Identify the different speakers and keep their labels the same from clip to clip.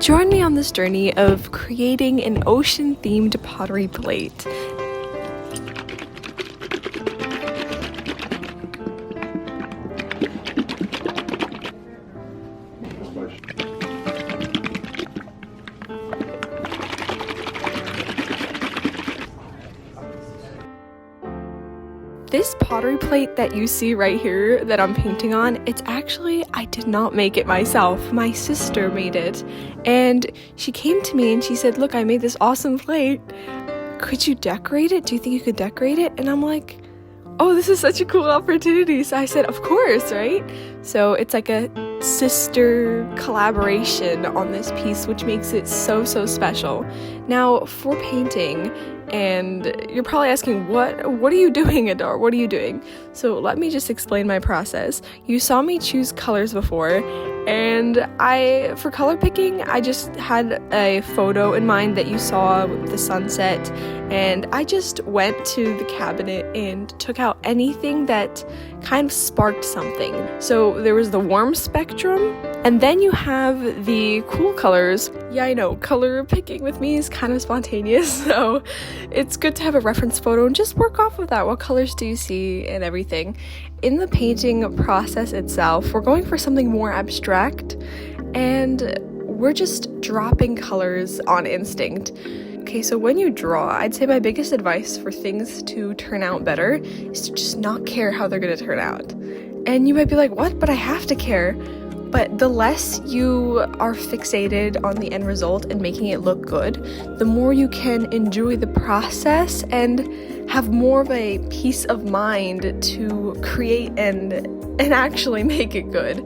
Speaker 1: Join me on this journey of creating an ocean-themed pottery plate. This pottery plate that you see right here that I'm painting on, it's actually, I did not make it myself. My sister made it. And she came to me and she said, look, I made this awesome plate. Could you decorate it? Do you think you could decorate it? And I'm like, oh, this is such a cool opportunity. So I said, of course, right? So it's like a sister collaboration on this piece, which makes it so special. Now, for painting, and you're probably asking, what are you doing, Adar? What are you doing? So let me just explain my process. You saw me choose colors before, and for color picking, I just had a photo in mind that you saw with the sunset, and I just went to the cabinet and took out anything that kind of sparked something. So there was the warm spectrum, and then you have the cool colors. Yeah, I know, color picking with me is kind of spontaneous, so it's good to have a reference photo and just work off of that. What colors do you see and everything? In the painting process itself, we're going for something more abstract, and we're just dropping colors on instinct. Okay, so when you draw, I'd say my biggest advice for things to turn out better is to just not care how they're going to turn out. And you might be like, what? But I have to care. But the less you are fixated on the end result and making it look good, the more you can enjoy the process and have more of a peace of mind to create and actually make it good.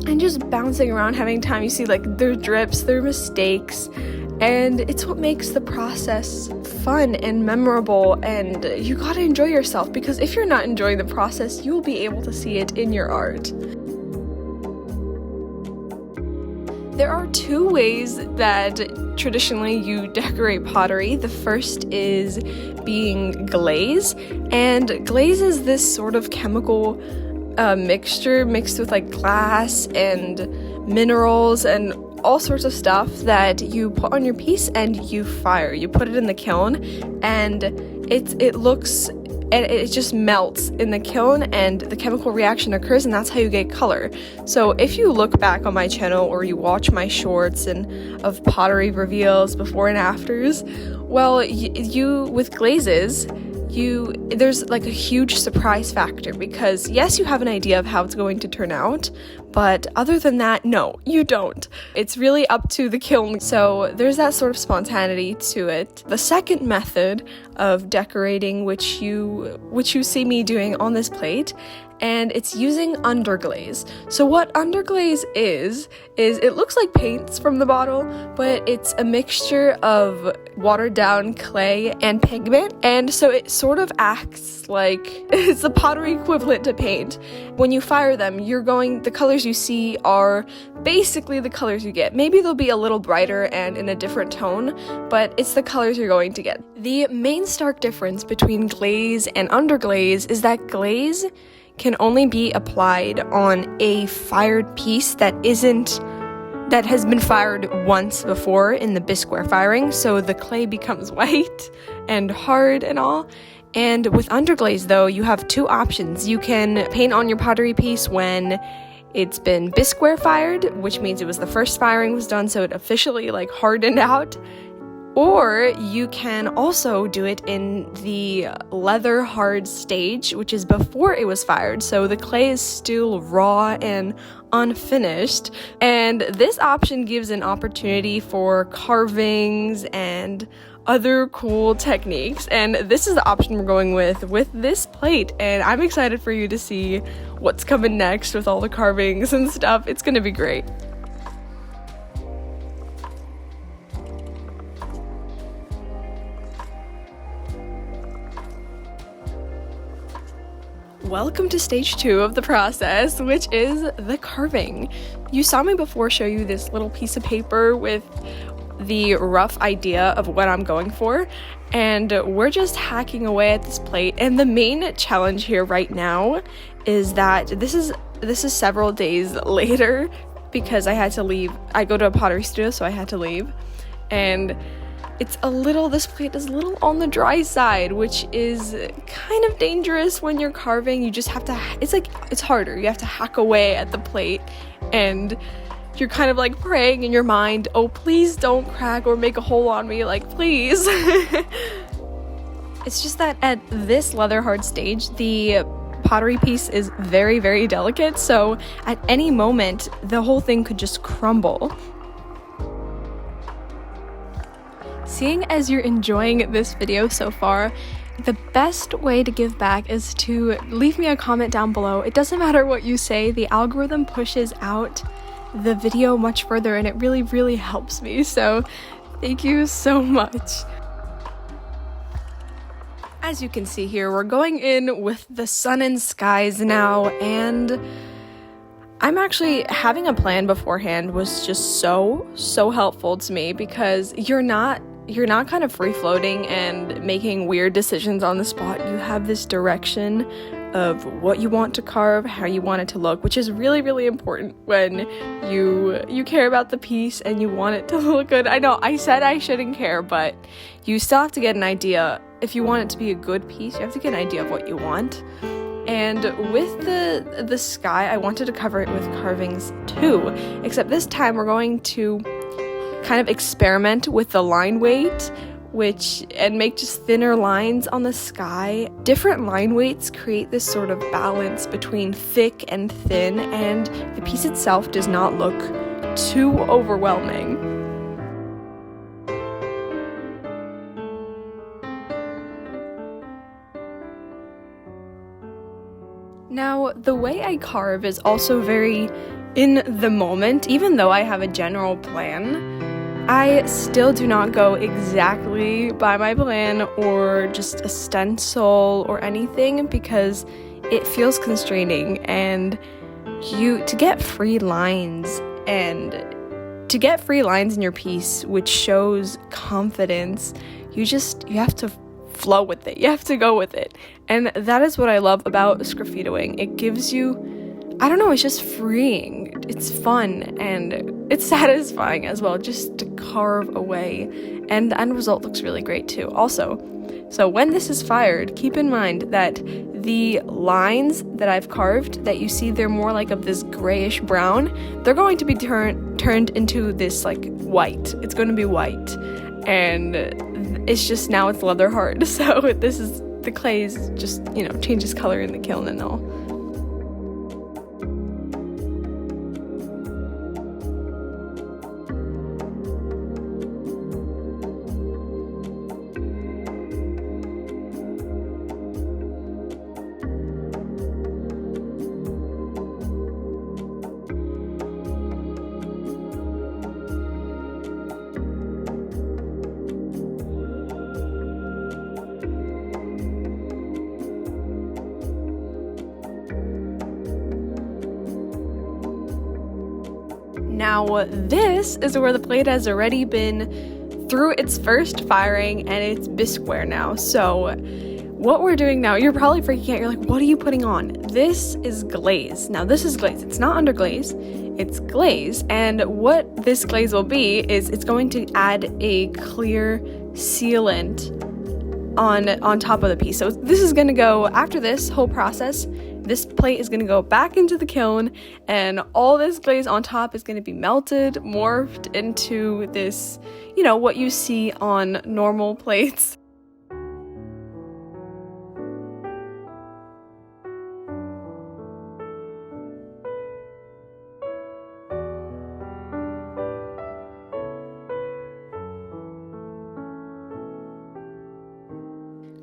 Speaker 1: And just bouncing around, having time, you see like there are drips, there are mistakes, and it's what makes the process fun and memorable, and you gotta enjoy yourself, because if you're not enjoying the process, you'll be able to see it in your art. There are two ways that traditionally you decorate pottery. The first is being glaze, and glaze is this sort of chemical mixture mixed with like glass and minerals and all sorts of stuff that you put on your piece and you fire. You put it in the kiln, and it just melts in the kiln, and the chemical reaction occurs, and that's how you get color. So if you look back on my channel or you watch my shorts and of pottery reveals before and afters, well, you with glazes, there's like a huge surprise factor, because yes, you have an idea of how it's going to turn out, but other than that, no, you don't. It's really up to the kiln. So there's that sort of spontaneity to it. The second method of decorating, which you see me doing on this plate, and it's using underglaze. So what underglaze is it looks like paints from the bottle, but it's a mixture of watered down clay and pigment, and so it sort of acts like it's the pottery equivalent to paint. When you fire them, the colors you see are basically the colors you get. Maybe they'll be a little brighter and in a different tone, but it's the colors you're going to get. The main stark difference between glaze and underglaze is that glaze can only be applied on a fired piece that has been fired once before in the bisqueware firing, so the clay becomes white and hard and all. And with underglaze, though, you have two options. You can paint on your pottery piece when it's been bisqueware fired, which means it was the first firing was done, so it officially like hardened out. Or you can also do it in the leather hard stage, which is before it was fired, so the clay is still raw and unfinished. And this option gives an opportunity for carvings and other cool techniques, and this is the option we're going with this plate, and I'm excited for you to see what's coming next with all the carvings and stuff. It's gonna be great. Welcome to stage 2 of the process, which is the carving. You saw me before show you this little piece of paper with the rough idea of what I'm going for, and we're just hacking away at this plate. And the main challenge here right now is that this is several days later because I had to leave. I go to a pottery studio, so I had to leave. And this plate is a little on the dry side, which is kind of dangerous when you're carving. You just have to, it's harder. You have to hack away at the plate, and you're kind of like praying in your mind, oh, please don't crack or make a hole on me, like, please. It's just that at this leather hard stage, the pottery piece is very, very delicate, so at any moment, the whole thing could just crumble. Seeing as you're enjoying this video so far, the best way to give back is to leave me a comment down below. It doesn't matter what you say, the algorithm pushes out the video much further, and it really, really helps me, so thank you so much. As you can see here, we're going in with the sun and skies now, and I'm actually having a plan beforehand was just so helpful to me, because you're not kind of free floating and making weird decisions on the spot. You have this direction of what you want to carve, how you want it to look, which is really, really important when you care about the piece and you want it to look good. I know I said I shouldn't care, but you still have to get an idea. If you want it to be a good piece, you have to get an idea of what you want. And with the sky, I wanted to cover it with carvings too, except this time we're going to kind of experiment with the line weight, and make just thinner lines on the sky. Different line weights create this sort of balance between thick and thin, and the piece itself does not look too overwhelming. Now, the way I carve is also very in the moment. Even though I have a general plan, I still do not go exactly by my plan or just a stencil or anything, because it feels constraining, and to get free lines in your piece, which shows confidence, you have to flow with it. You have to go with it. And that is what I love about sgraffitoing. It gives you, I don't know, it's just freeing. It's fun and it's satisfying as well, just to carve away. And the end result looks really great too. Also, so when this is fired, keep in mind that the lines that I've carved that you see, they're more like of this grayish brown. They're going to be turned into this like white. It's going to be white. And it's just, now it's leather hard. So the clay is just, changes color in the kiln and all. Now, this is where the plate has already been through its first firing and it's bisqueware now. So what we're doing now, you're probably freaking out. You're like, what are you putting on? This is glaze. Now, this is glaze. It's not underglaze. It's glaze. And what this glaze will be is it's going to add a clear sealant on top of the piece. So this is going to go, after this whole process, this plate is going to go back into the kiln, and all this glaze on top is going to be melted, morphed into this, what you see on normal plates.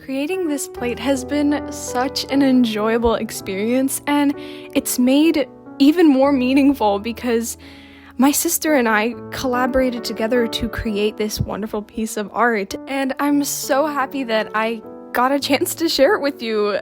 Speaker 1: Creating this plate has been such an enjoyable experience, and it's made even more meaningful because my sister and I collaborated together to create this wonderful piece of art, and I'm so happy that I got a chance to share it with you.